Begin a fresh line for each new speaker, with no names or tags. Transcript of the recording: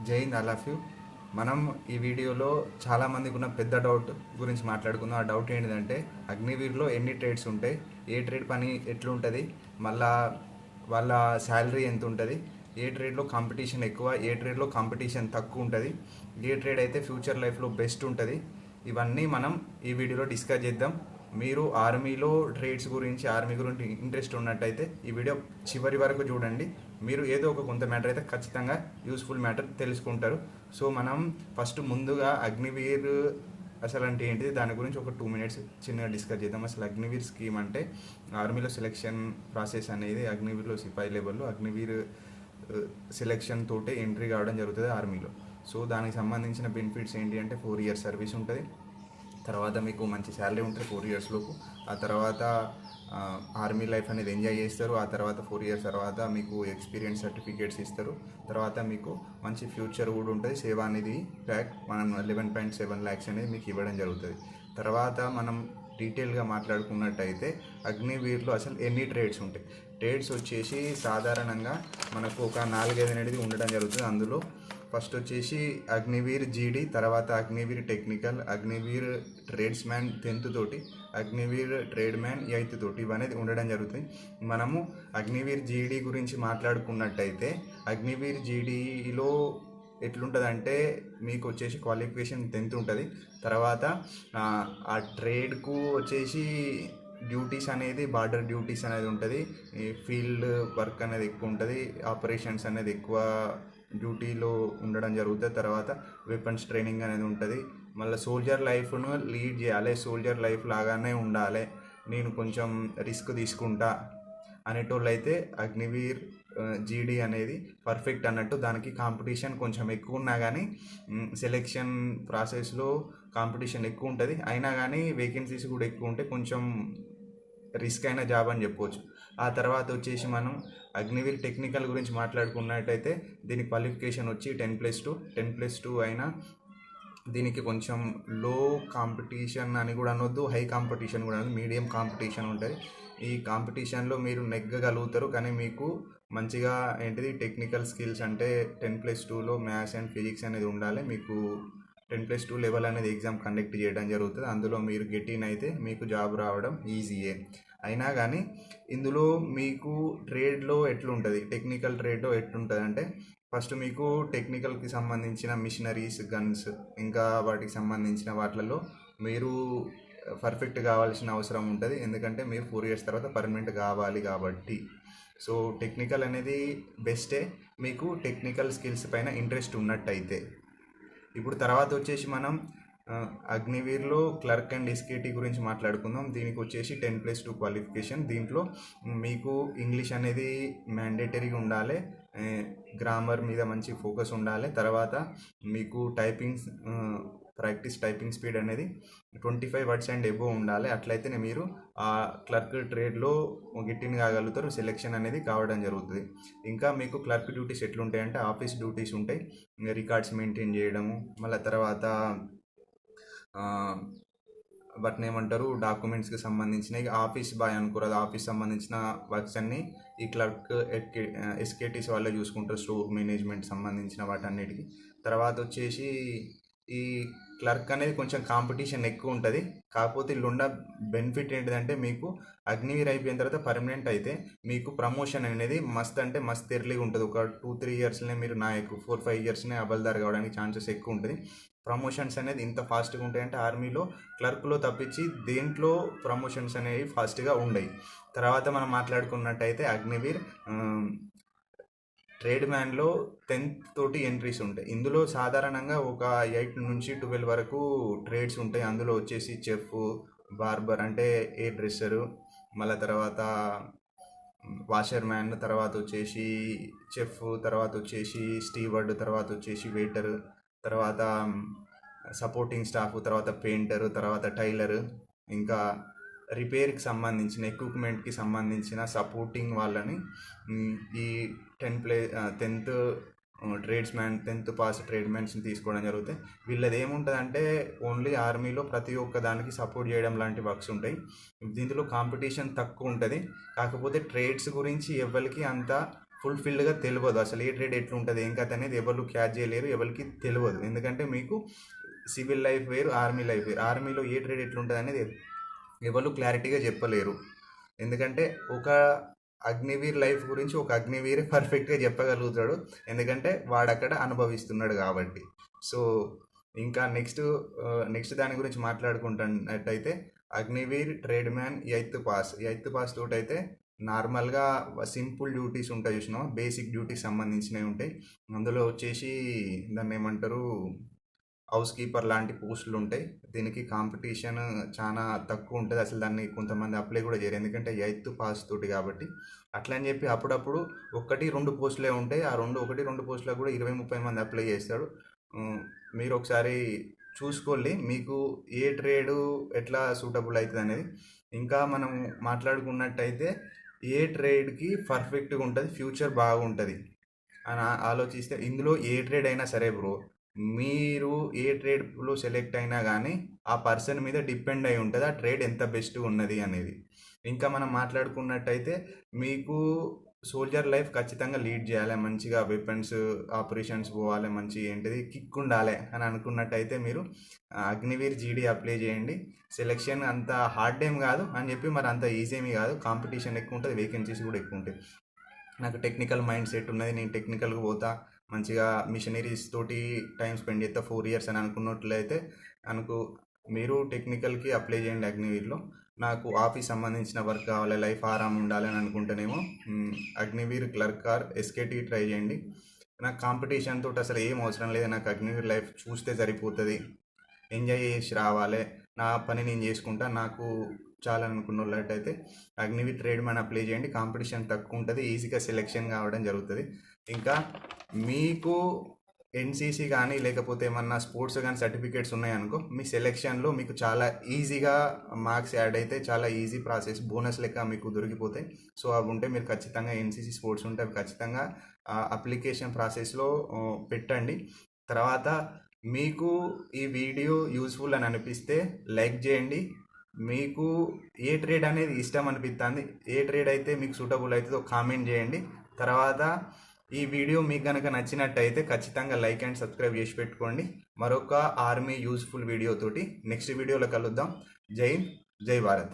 జై Hind, all of you. మనం ఈ వీడియోలో చాలామందికి ఉన్న పెద్ద డౌట్ గురించి మాట్లాడుకుందాం. ఆ డౌట్ ఏంటిదంటే అగ్నివీర్లో ఎన్ని ట్రేడ్స్ ఉంటాయి, ఏ ట్రేడ్ పని ఎట్లుంటుంది, మళ్ళా వాళ్ళ శాలరీ ఎంత ఉంటుంది, ఏ ట్రేడ్లో కాంపిటీషన్ ఎక్కువ, ఏ ట్రేడ్లో కాంపిటీషన్ తక్కువ ఉంటుంది, ఏ ట్రేడ్ అయితే ఫ్యూచర్ లైఫ్లో బెస్ట్ ఉంటుంది, ఇవన్నీ మనం ఈ వీడియోలో డిస్కస్ చేద్దాం. మీరు ఆర్మీలో ట్రేడ్స్ గురించి, ఆర్మీ గురించి ఇంట్రెస్ట్ ఉన్నట్టయితే ఈ వీడియో చివరి వరకు చూడండి. మీరు ఏదో ఒక కొంత మ్యాటర్ అయితే ఖచ్చితంగా యూస్ఫుల్ మ్యాటర్ తెలుసుకుంటారు. సో మనం ఫస్ట్ ముందుగా అగ్నివీర్ అసలు అంటే ఏంటిది, దాని గురించి ఒక 2 minutes చిన్నగా డిస్కస్ చేద్దాం. అసలు అగ్నివీర్ స్కీమ్ అంటే ఆర్మీలో సెలెక్షన్ ప్రాసెస్ అనేది అగ్నివీర్లో సిపాయి లెవెల్లో అగ్నివీర్ సెలెక్షన్ తోటే ఎంట్రీ కావడం జరుగుతుంది ఆర్మీలో. సో దానికి సంబంధించిన బెనిఫిట్స్ ఏంటి అంటే 4 years సర్వీస్ ఉంటుంది, తర్వాత మీకు మంచి శాలరీ ఉంటుంది 4 years లోపు. ఆ తర్వాత ఆర్మీ లైఫ్ అనేది ఎంజాయ్ చేస్తారు. ఆ తర్వాత 4 years తర్వాత మీకు ఎక్స్పీరియన్స్ సర్టిఫికేట్స్ ఇస్తారు. తర్వాత మీకు మంచి ఫ్యూచర్ కూడా ఉంటుంది. సేవ అనేది ప్యాక్ మనం 11.7 lakhs అనేది మీకు ఇవ్వడం జరుగుతుంది. తర్వాత మనం డీటెయిల్గా మాట్లాడుకున్నట్టయితే అగ్నివీర్లో అసలు ఎన్ని ట్రేడ్స్ ఉంటాయి. ట్రేడ్స్ వచ్చేసి సాధారణంగా మనకు ఒక 4-5 అనేది ఉండడం జరుగుతుంది. అందులో ఫస్ట్ వచ్చేసి అగ్నివీర్ జీడీ, తర్వాత Agniveer technical, Agniveer trades man 10th తోటి, అగ్నివీర్ ట్రేడ్ మ్యాన్ 8th తోటి, ఇవనేది ఉండడం జరుగుతుంది. మనము అగ్నివీర్ జీడీ గురించి మాట్లాడుకున్నట్టయితే అగ్నివీర్ జీడీలో ఎట్లుంటుందంటే మీకు వచ్చేసి క్వాలిఫికేషన్ 10th ఉంటుంది. తర్వాత ఆ ట్రేడ్కు వచ్చేసి డ్యూటీస్ అనేది బార్డర్ డ్యూటీస్ అనేది ఉంటుంది, ఈ ఫీల్డ్ వర్క్ అనేది ఎక్కువ ఉంటుంది, ఆపరేషన్స్ అనేది ఎక్కువ డ్యూటీలో ఉండడం జరుగుతుంది. తర్వాత వెపన్స్ ట్రైనింగ్ అనేది ఉంటుంది. మళ్ళీ సోల్జర్ లైఫ్ను లీడ్ చేయాలి, సోల్జర్ లైఫ్ లాగానే ఉండాలి, నేను కొంచెం రిస్క్ తీసుకుంటా అనేటోళ్ళు అయితే అగ్నివీర్ జీడీ అనేది పర్ఫెక్ట్ అన్నట్టు. దానికి కాంపిటీషన్ కొంచెం ఎక్కువ ఉన్నా కానీ సెలెక్షన్ ప్రాసెస్లో కాంపిటీషన్ ఎక్కువ ఉంటుంది, అయినా కానీ వేకెన్సీస్ కూడా ఎక్కువ ఉంటాయి, కొంచెం రిస్క్ అయిన జాబ్ అని చెప్పవచ్చు. ఆ తర్వాత వచ్చేసి మనం అగ్నివీర్ టెక్నికల్ గురించి మాట్లాడుకున్నట్టయితే దీని క్వాలిఫికేషన్ వచ్చి 10+2, 10+2 అయినా దీనికి కొంచెం లో కాంపిటీషన్ అని కూడా అనొద్దు, హై కాంపిటీషన్ కూడా అనొద్దు, మీడియం కాంపిటీషన్ ఉంటుంది. ఈ కాంపిటీషన్లో మీరు నెగ్గగలుగుతారు, కానీ మీకు మంచిగా ఏంటిది టెక్నికల్ స్కిల్స్ అంటే 10+2లో మ్యాథ్స్ అండ్ ఫిజిక్స్ అనేది ఉండాలి. మీకు 10+2 లెవెల్ అనేది ఎగ్జామ్ కండక్ట్ చేయడం జరుగుతుంది. అందులో మీరు గెటిన్ అయితే మీకు జాబ్ రావడం ఈజీయే. అయినా కానీ ఇందులో మీకు ట్రేడ్లో ఎట్లుంటుంది, టెక్నికల్ ట్రేడ్లో ఎట్లుంటుంది అంటే ఫస్ట్ మీకు టెక్నికల్కి సంబంధించిన మిషనరీస్, గన్స్, ఇంకా వాటికి సంబంధించిన వాటిలలో మీరు పర్ఫెక్ట్ కావాల్సిన అవసరం ఉంటుంది. ఎందుకంటే మీరు 4 years తర్వాత పర్మనెంట్ కావాలి కాబట్టి. సో టెక్నికల్ అనేది బెస్టే మీకు టెక్నికల్ స్కిల్స్ పైన ఇంట్రెస్ట్ ఉన్నట్టయితే. ఇప్పుడు తర్వాత వచ్చేసి మనం అగ్నివీర్లో క్లర్క్ అండ్ ఎస్కేటీ గురించి మాట్లాడుకుందాం. దీనికి వచ్చేసి 10+2 క్వాలిఫికేషన్. దీంట్లో మీకు ఇంగ్లీష్ అనేది మ్యాండేటరీగా ఉండాలి, గ్రామర్ మీద మంచి ఫోకస్ ఉండాలి. తర్వాత మీకు టైపింగ్ స్పీడ్ అనేది 25 words అండ్ ఎబోవ్ ఉండాలి. అట్లయితేనే మీరు ఆ క్లర్క్ ట్రేడ్లో గిట్టిన్ కాగలుగుతారు, సెలెక్షన్ అనేది కావడం జరుగుతుంది. ఇంకా మీకు క్లర్క్ డ్యూటీస్ ఎట్లుంటాయంటే ఆఫీస్ డ్యూటీస్ ఉంటాయి, రికార్డ్స్ మెయింటైన్ చేయడము, మళ్ళీ తర్వాత వాటిని ఏమంటారు డాక్యుమెంట్స్కి సంబంధించిన ఆఫీస్ బాయ్ అనుకోరాదు, ఆఫీస్ సంబంధించిన వర్క్స్ అన్నీ ఈ క్లర్క్ ఎస్కేటీస్ వాళ్ళే చూసుకుంటారు, స్టోర్ మేనేజ్మెంట్ సంబంధించిన వాటన్నిటికీ. తర్వాత వచ్చేసి ఈ క్లర్క్ అనేది కొంచెం కాంపిటీషన్ ఎక్కువ ఉంటుంది. కాకపోతే ఇల్లుండ బెనిఫిట్ ఏంటిదంటే మీకు అగ్నివీర్ అయిపోయిన తర్వాత పర్మనెంట్ అయితే మీకు ప్రమోషన్ అనేది మస్త్ అంటే మస్త్ ఎర్లీగా ఉంటుంది. ఒక 2-3 yearsనే మీరు నాయకు, 4-5 yearsనే అబల్దార్ కావడానికి ఛాన్సెస్ ఎక్కువ ఉంటుంది. ప్రమోషన్స్ అనేది ఇంత ఫాస్ట్గా ఉంటాయంటే ఆర్మీలో క్లర్క్లో తప్పించి దేంట్లో ప్రమోషన్స్ అనేవి ఫాస్ట్గా ఉండవు. తర్వాత మనం మాట్లాడుకున్నట్టయితే అగ్నివీర్ ట్రేడ్ మ్యాన్లో 10th తోటి ఎంట్రీస్ ఉంటాయి. ఇందులో సాధారణంగా ఒక 8 నుంచి 12 వరకు ట్రేడ్స్ ఉంటాయి. అందులో వచ్చేసి చెఫ్, బార్బర్ అంటే ఎయిర్ డ్రెస్సరు, మళ్ళీ తర్వాత వాషర్ మ్యాన్, తర్వాత వచ్చేసి చెఫ్, తర్వాత వచ్చేసి స్టీవర్డ్, తర్వాత వచ్చేసి వెయిటర్, తర్వాత సపోర్టింగ్ స్టాఫ్, తర్వాత పెయింటర్, తర్వాత టైలర్, ఇంకా రిపేర్కి సంబంధించిన ఎక్విప్మెంట్కి సంబంధించిన సపోర్టింగ్ వాళ్ళని ఈ 10th tradesman, 10th pass trade మ్యాన్స్ని తీసుకోవడం జరుగుతాయి. వీళ్ళది ఏముంటుందంటే ఓన్లీ ఆర్మీలో ప్రతి ఒక్క దానికి సపోర్ట్ చేయడం లాంటి వర్క్స్ ఉంటాయి. దీంట్లో కాంపిటీషన్ తక్కువ ఉంటుంది. కాకపోతే ట్రేడ్స్ గురించి ఎవరికి అంత ఫుల్ఫిల్డ్గా తెలియదు. అసలు ఏ ట్రేడ్ ఎట్లుంటుంది ఏం కథ అనేది ఎవరు క్యాచ్ చేయలేరు, ఎవరికి తెలియదు. ఎందుకంటే మీకు సివిల్ లైఫ్ వేరు, ఆర్మీ లైఫ్ వేరు. ఆర్మీలో ఏ ట్రేడ్ ఎట్లుంటుంది అనేది ఎవరు క్లారిటీగా చెప్పలేరు. ఎందుకంటే ఒక అగ్నివీర్ లైఫ్ గురించి ఒక అగ్నివీరే పర్ఫెక్ట్గా చెప్పగలుగుతాడు, ఎందుకంటే వాడు అక్కడ అనుభవిస్తున్నాడు కాబట్టి. సో ఇంకా నెక్స్ట్ దాని గురించి మాట్లాడుకుంటున్నట్టయితే Agniveer tradesman eighth pass తోటైతే నార్మల్గా సింపుల్ డ్యూటీస్ ఉంటాయి చూసినావా, బేసిక్ డ్యూటీస్ సంబంధించినవి ఉంటాయి. అందులో వచ్చేసి దాన్ని ఏమంటారు, హౌస్ కీపర్ లాంటి పోస్టులు ఉంటాయి. దీనికి కాంపిటీషన్ చాలా తక్కువ ఉంటుంది, అసలు దాన్ని కొంతమంది అప్లై కూడా చేయరు, ఎందుకంటే ఎయిత్ పాస్ తోటి కాబట్టి. అట్లా అని చెప్పి అప్పుడప్పుడు 1-2 పోస్టులే ఉంటాయి. ఆ 1-2 పోస్టులకు కూడా 20-30 మంది అప్లై చేస్తాడు. మీరు ఒకసారి చూసుకోండి మీకు ఏ ట్రేడు ఎట్లా సూటబుల్ అవుతుంది అనేది. ఇంకా మనం మాట్లాడుకున్నట్టయితే ఏ ట్రేడ్కి పర్ఫెక్ట్గా ఉంటుంది, ఫ్యూచర్ బాగుంటుంది అని ఆలోచిస్తే ఇందులో ఏ ట్రేడ్ అయినా సరే బ్రో, మీరు ఏ ట్రేడ్లో సెలెక్ట్ అయినా కానీ ఆ పర్సన్ మీద డిపెండ్ అయి ఉంటుంది ఆ ట్రేడ్ ఎంత బెస్ట్ ఉన్నది అనేది. ఇంకా మనం మాట్లాడుకున్నట్టయితే మీకు సోల్జర్ లైఫ్ ఖచ్చితంగా లీడ్ చేయాలి, మంచిగా వెపన్స్ ఆపరేషన్స్ పోవాలి, మంచి ఏంటిది కిక్ ఉండాలి అని అనుకున్నట్టయితే మీరు అగ్నివీర్ జీడీ అప్లై చేయండి. సెలెక్షన్ అంత హార్డ్ ఏం కాదు అని చెప్పి మరి అంత ఈజీ ఏమీ కాదు, కాంపిటీషన్ ఎక్కువ ఉంటుంది, వేకెన్సీస్ కూడా ఎక్కువ ఉంటాయి. నాకు టెక్నికల్ మైండ్ సెట్ ఉన్నది, నేను టెక్నికల్గా పోతా, మంచిగా మిషనరీస్ తోటి టైం స్పెండ్ చేస్తా 4 years అని అనుకున్నట్లయితే మీరు టెక్నికల్కి అప్లై చేయండి అగ్నివీర్లో. నాకు ఆఫీస్ సంబంధించిన వర్క్ కావాలి, లైఫ్ ఆరామ్ ఉండాలి అని అనుకుంటేనేమో అగ్నివీర్ క్లర్క్ ఆర్ ఎస్కేటీ ట్రై చేయండి. నాకు కాంపిటీషన్ తోటి అసలు ఏం అవసరం లేదు, నాకు అగ్నివీర్ లైఫ్ చూస్తే సరిపోతుంది, ఎంజాయ్ చేసి రావాలి, నా పని నేను చేసుకుంటా, నాకు చాలా అనుకున్న వాళ్ళైతే అగ్నివీర్ ట్రేడ్ మ్యాన్ అప్లై చేయండి. కాంపిటీషన్ తక్కువ ఉంటుంది, ఈజీగా సెలెక్షన్ కావడం జరుగుతుంది. ఇంకా మీకు ఎన్సీసీ కానీ లేకపోతే ఏమన్నా స్పోర్ట్స్ కానీ సర్టిఫికేట్స్ ఉన్నాయనుకో, మీ సెలెక్షన్లో మీకు చాలా ఈజీగా మార్క్స్ యాడ్ అయితే చాలా ఈజీ ప్రాసెస్, బోనస్ లెక్క మీకు దొరికిపోతాయి. సో అవి ఉంటే మీరు ఖచ్చితంగా ఎన్సీసీ స్పోర్ట్స్ ఉంటే అవి ఖచ్చితంగా అప్లికేషన్ ప్రాసెస్లో పెట్టండి. తర్వాత మీకు ఈ వీడియో యూస్ఫుల్ అని అనిపిస్తే లైక్ చేయండి. మీకు ఏ ట్రేడ్ అనేది ఇష్టం అనిపిస్తుంది, ఏ ట్రేడ్ అయితే మీకు సూటబుల్ అవుతుందో కామెంట్ చేయండి. తర్వాత ఈ వీడియో మీకు కనుక నచ్చినట్టయితే ఖచ్చితంగా లైక్ అండ్ సబ్స్క్రైబ్ చేసి పెట్టుకోండి. మరొక ఆర్మీ యూస్ఫుల్ వీడియోతోటి నెక్స్ట్ వీడియోలో కలుద్దాం. జై హింద్, జై భారత్.